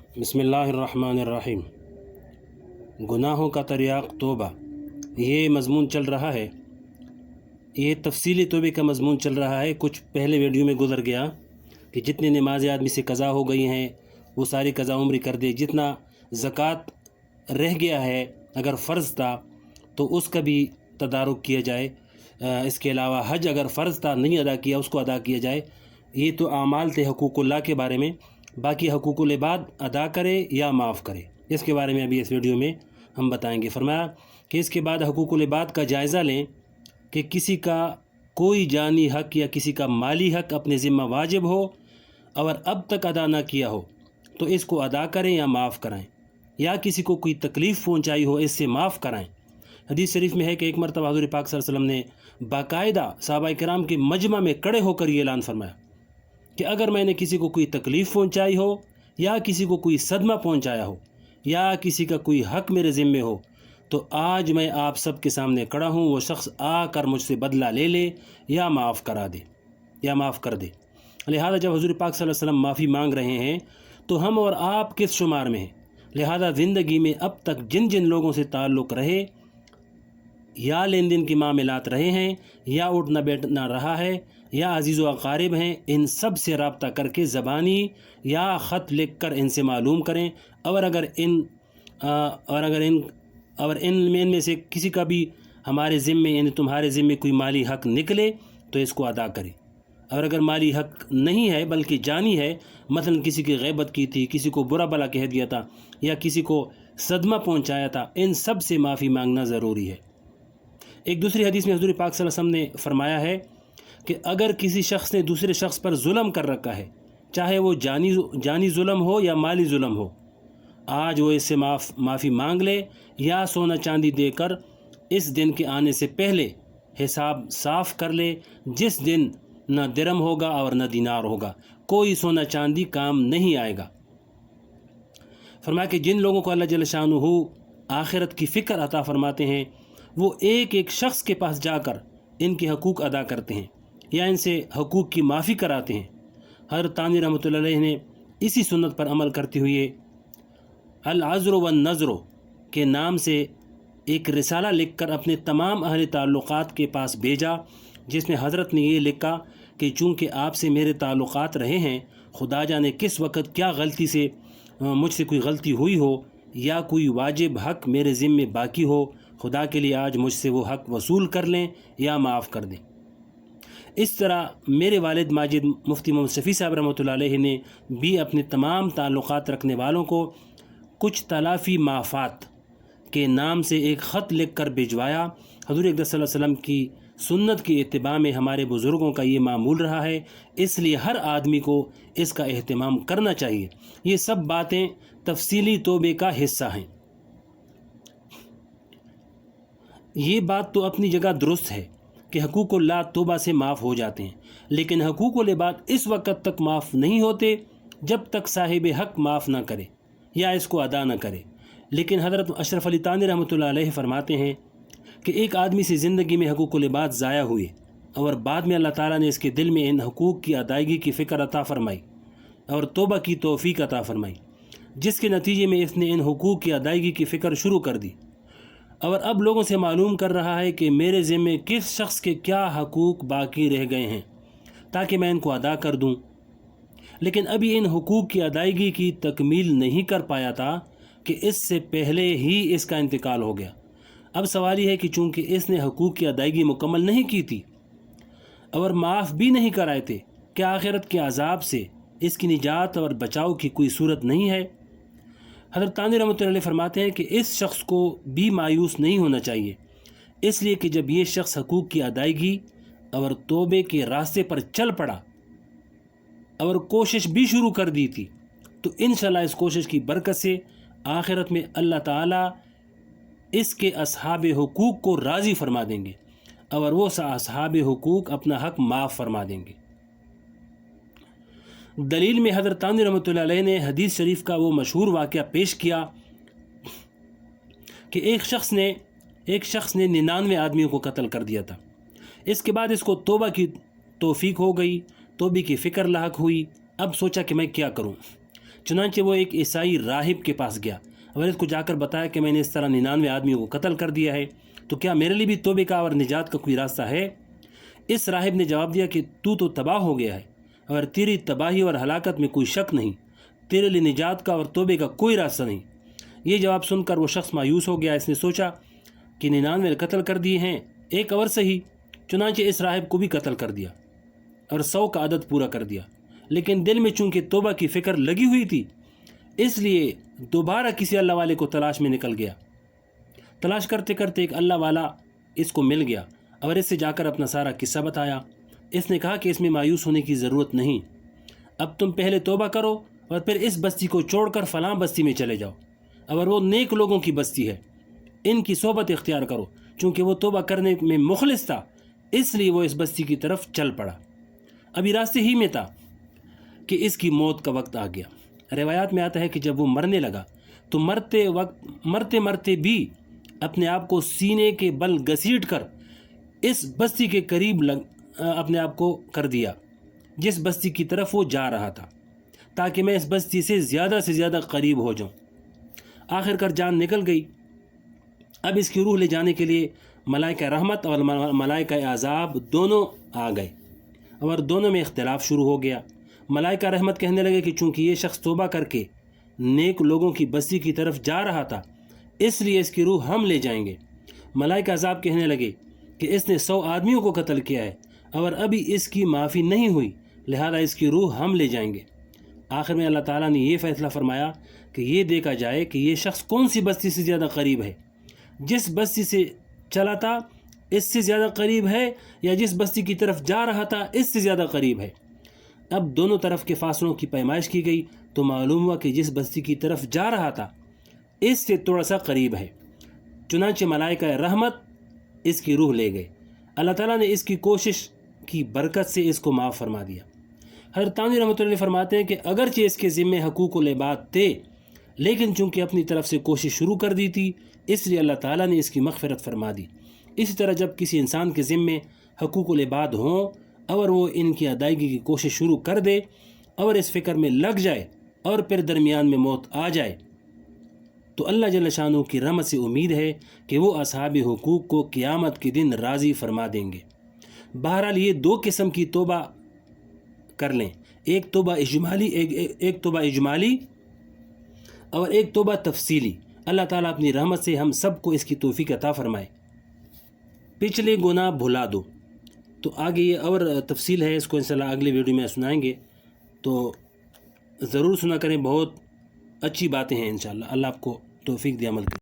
بسم اللہ الرحمن الرحیم۔ گناہوں کا تریاق توبہ، یہ مضمون چل رہا ہے، یہ تفصیلی توبے کا مضمون چل رہا ہے۔ کچھ پہلے ویڈیو میں گزر گیا کہ جتنے نمازیں آدمی سے قضا ہو گئی ہیں وہ ساری قضا عمری کر دے، جتنا زکوٰۃ رہ گیا ہے اگر فرض تھا تو اس کا بھی تدارک کیا جائے، اس کے علاوہ حج اگر فرض تھا نہیں ادا کیا اس کو ادا کیا جائے۔ یہ تو اعمال تھے حقوق اللہ کے بارے میں، باقی حقوق العباد ادا کرے یا معاف کرے، اس کے بارے میں ابھی اس ویڈیو میں ہم بتائیں گے۔ فرمایا کہ اس کے بعد حقوق العباد کا جائزہ لیں کہ کسی کا کوئی جانی حق یا کسی کا مالی حق اپنے ذمہ واجب ہو اور اب تک ادا نہ کیا ہو تو اس کو ادا کریں یا معاف کرائیں، یا کسی کو کوئی تکلیف پہنچائی ہو اس سے معاف کرائیں۔ حدیث شریف میں ہے کہ ایک مرتبہ حضور پاک صلی اللہ علیہ وسلم نے باقاعدہ صحابہ کرام کے مجمع میں کھڑے ہو کر یہ اعلان فرمایا کہ اگر میں نے کسی کو کوئی تکلیف پہنچائی ہو یا کسی کو کوئی صدمہ پہنچایا ہو یا کسی کا کوئی حق میرے ذمے ہو تو آج میں آپ سب کے سامنے کھڑا ہوں، وہ شخص آ کر مجھ سے بدلہ لے لے یا معاف کر دے۔ لہذا جب حضور پاک صلی اللہ علیہ وسلم معافی مانگ رہے ہیں تو ہم اور آپ کس شمار میں ہیں؟ لہذا زندگی میں اب تک جن جن لوگوں سے تعلق رہے یا لین دین کے معاملات رہے ہیں یا اٹھنا بیٹھنا رہا ہے یا عزیز و اقارب ہیں، ان سب سے رابطہ کر کے زبانی یا خط لکھ کر ان سے معلوم کریں، اور اگر ان میں سے کسی کا بھی ہمارے ذمے یعنی تمہارے ذمے کوئی مالی حق نکلے تو اس کو ادا کریں، اور اگر مالی حق نہیں ہے بلکہ جانی ہے، مثلا کسی کی غیبت کی تھی، کسی کو برا بلا کہہ دیا تھا یا کسی کو صدمہ پہنچایا تھا، ان سب سے معافی مانگنا ضروری ہے۔ ایک دوسری حدیث میں حضور پاک صلی اللہ علیہ وسلم نے فرمایا ہے کہ اگر کسی شخص نے دوسرے شخص پر ظلم کر رکھا ہے، چاہے وہ جانی ظلم ہو یا مالی ظلم ہو، آج وہ اس سے معافی مانگ لے یا سونا چاندی دے کر اس دن کے آنے سے پہلے حساب صاف کر لے جس دن نہ درم ہوگا اور نہ دینار ہوگا، کوئی سونا چاندی کام نہیں آئے گا۔ فرمایا کہ جن لوگوں کو اللہ جل شانہ آخرت کی فکر عطا فرماتے ہیں وہ ایک ایک شخص کے پاس جا کر ان کے حقوق ادا کرتے ہیں یا ان سے حقوق کی معافی کراتے ہیں۔ حضرت تانوی رحمۃ اللہ علیہ نے اسی سنت پر عمل کرتے ہوئے العذر والنذر کے نام سے ایک رسالہ لکھ کر اپنے تمام اہل تعلقات کے پاس بھیجا، جس میں حضرت نے یہ لکھا کہ چونکہ آپ سے میرے تعلقات رہے ہیں، خدا جانے کس وقت کیا غلطی سے مجھ سے کوئی غلطی ہوئی ہو یا کوئی واجب حق میرے ذمے باقی ہو، خدا کے لیے آج مجھ سے وہ حق وصول کر لیں یا معاف کر دیں۔ اس طرح میرے والد ماجد مفتی محمد شفیع صاحب رحمۃ اللہ علیہ نے بھی اپنے تمام تعلقات رکھنے والوں کو کچھ تلافی معافات کے نام سے ایک خط لکھ کر بھجوایا۔ حضور اقدس صلی اللہ علیہ وسلم کی سنت کی اتباع میں ہمارے بزرگوں کا یہ معمول رہا ہے، اس لیے ہر آدمی کو اس کا اہتمام کرنا چاہیے۔ یہ سب باتیں تفصیلی توبے کا حصہ ہیں۔ یہ بات تو اپنی جگہ درست ہے کہ حقوق اللہ توبہ سے معاف ہو جاتے ہیں، لیکن حقوق العباد اس وقت تک معاف نہیں ہوتے جب تک صاحب حق معاف نہ کرے یا اس کو ادا نہ کرے۔ لیکن حضرت اشرف علی تھانوی رحمۃ اللہ علیہ فرماتے ہیں کہ ایک آدمی سے زندگی میں حقوق العباد ضائع ہوئے اور بعد میں اللہ تعالیٰ نے اس کے دل میں ان حقوق کی ادائیگی کی فکر عطا فرمائی اور توبہ کی توفیق عطا فرمائی، جس کے نتیجے میں اس نے ان حقوق کی ادائیگی کی فکر شروع کر دی اور اب لوگوں سے معلوم کر رہا ہے کہ میرے ذمے کس شخص کے کیا حقوق باقی رہ گئے ہیں تاکہ میں ان کو ادا کر دوں، لیکن ابھی ان حقوق کی ادائیگی کی تکمیل نہیں کر پایا تھا کہ اس سے پہلے ہی اس کا انتقال ہو گیا۔ اب سوال یہ ہے کہ چونکہ اس نے حقوق کی ادائیگی مکمل نہیں کی تھی اور معاف بھی نہیں کرائے تھے، کیا آخرت کے عذاب سے اس کی نجات اور بچاؤ کی کوئی صورت نہیں ہے؟ حضرت تانوی رحمۃ اللہ علیہ فرماتے ہیں کہ اس شخص کو بھی مایوس نہیں ہونا چاہیے، اس لیے کہ جب یہ شخص حقوق کی ادائیگی اور توبے کے راستے پر چل پڑا اور کوشش بھی شروع کر دی تھی تو انشاءاللہ اس کوشش کی برکت سے آخرت میں اللہ تعالیٰ اس کے اصحاب حقوق کو راضی فرما دیں گے اور وہ اصحاب حقوق اپنا حق معاف فرما دیں گے۔ دلیل میں حضرت تانوی رحمۃ اللہ علیہ نے حدیث شریف کا وہ مشہور واقعہ پیش کیا کہ ایک شخص نے 99 آدمیوں کو قتل کر دیا تھا۔ اس کے بعد اس کو توبہ کی توفیق ہو گئی، توبے کی فکر لاحق ہوئی، اب سوچا کہ میں کیا کروں۔ چنانچہ وہ ایک عیسائی راہب کے پاس گیا اور اس کو جا کر بتایا کہ میں نے اس طرح 99 آدمیوں کو قتل کر دیا ہے، تو کیا میرے لیے بھی توبے کا اور نجات کا کوئی راستہ ہے؟ اس راہب نے جواب دیا کہ تو تباہ ہو گیا ہے اور تیری تباہی اور ہلاکت میں کوئی شک نہیں، تیرے لیے نجات کا اور توبے کا کوئی راستہ نہیں۔ یہ جواب سن کر وہ شخص مایوس ہو گیا۔ اس نے سوچا کہ 99 قتل کر دیے ہیں، ایک اور صحیح۔ چنانچہ اس راہب کو بھی قتل کر دیا اور 100 کا عدد پورا کر دیا، لیکن دل میں چونکہ توبہ کی فکر لگی ہوئی تھی، اس لیے دوبارہ کسی اللہ والے کو تلاش میں نکل گیا۔ تلاش کرتے کرتے ایک اللہ والا اس کو مل گیا اور اس سے جا کر اپنا سارا قصہ بتایا۔ اس نے کہا کہ اس میں مایوس ہونے کی ضرورت نہیں، اب تم پہلے توبہ کرو اور پھر اس بستی کو چھوڑ کر فلاں بستی میں چلے جاؤ، اور وہ نیک لوگوں کی بستی ہے، ان کی صحبت اختیار کرو۔ چونکہ وہ توبہ کرنے میں مخلص تھا، اس لیے وہ اس بستی کی طرف چل پڑا۔ ابھی راستے ہی میں تھا کہ اس کی موت کا وقت آ گیا۔ روایات میں آتا ہے کہ جب وہ مرنے لگا تو مرتے مرتے بھی اپنے آپ کو سینے کے بل گھسیٹ کر اس بستی کے قریب اپنے آپ کو کر دیا جس بستی کی طرف وہ جا رہا تھا، تاکہ میں اس بستی سے زیادہ قریب ہو جاؤں۔ آخر کار جان نکل گئی۔ اب اس کی روح لے جانے کے لیے ملائکہ رحمت اور ملائکہ عذاب دونوں آ گئے اور دونوں میں اختلاف شروع ہو گیا۔ ملائکہ رحمت کہنے لگے کہ چونکہ یہ شخص توبہ کر کے نیک لوگوں کی بستی کی طرف جا رہا تھا، اس لیے اس کی روح ہم لے جائیں گے۔ ملائکہ عذاب کہنے لگے کہ اس نے 100 آدمیوں کو قتل کیا ہے اور ابھی اس کی معافی نہیں ہوئی، لہذا اس کی روح ہم لے جائیں گے۔ آخر میں اللہ تعالیٰ نے یہ فیصلہ فرمایا کہ یہ دیکھا جائے کہ یہ شخص کون سی بستی سے زیادہ قریب ہے، جس بستی سے چلا تھا اس سے زیادہ قریب ہے یا جس بستی کی طرف جا رہا تھا اس سے زیادہ قریب ہے۔ اب دونوں طرف کے فاصلوں کی پیمائش کی گئی تو معلوم ہوا کہ جس بستی کی طرف جا رہا تھا اس سے تھوڑا سا قریب ہے۔ چنانچہ ملائکہ رحمت اس کی روح لے گئے۔ اللہ تعالیٰ نے اس کی کوشش کی برکت سے اس کو معاف فرما دیا۔ حضرت تھانوی رحمۃ اللہ علیہ فرماتے ہیں کہ اگرچہ اس کے ذمے حقوق العباد تھے، لیکن چونکہ اپنی طرف سے کوشش شروع کر دی تھی، اس لیے اللہ تعالیٰ نے اس کی مغفرت فرما دی۔ اسی طرح جب کسی انسان کے ذمے حقوق العباد ہوں اور وہ ان کی ادائیگی کی کوشش شروع کر دے اور اس فکر میں لگ جائے اور پھر درمیان میں موت آ جائے، تو اللہ جل شانہ کی رحمت سے امید ہے کہ وہ اصحاب حقوق کو قیامت کے دن راضی فرما دیں گے۔ بہرحال یہ 2 قسم کی توبہ کر لیں، ایک توبہ اجمالی اور ایک توبہ تفصیلی۔ اللہ تعالیٰ اپنی رحمت سے ہم سب کو اس کی توفیق عطا فرمائے۔ پچھلے گناہ بھلا دو، تو آگے یہ اور تفصیل ہے، اس کو انشاءاللہ اگلے ویڈیو میں سنائیں گے، تو ضرور سنا کریں، بہت اچھی باتیں ہیں انشاءاللہ۔ اللہ آپ کو توفیق دے عمل کریں۔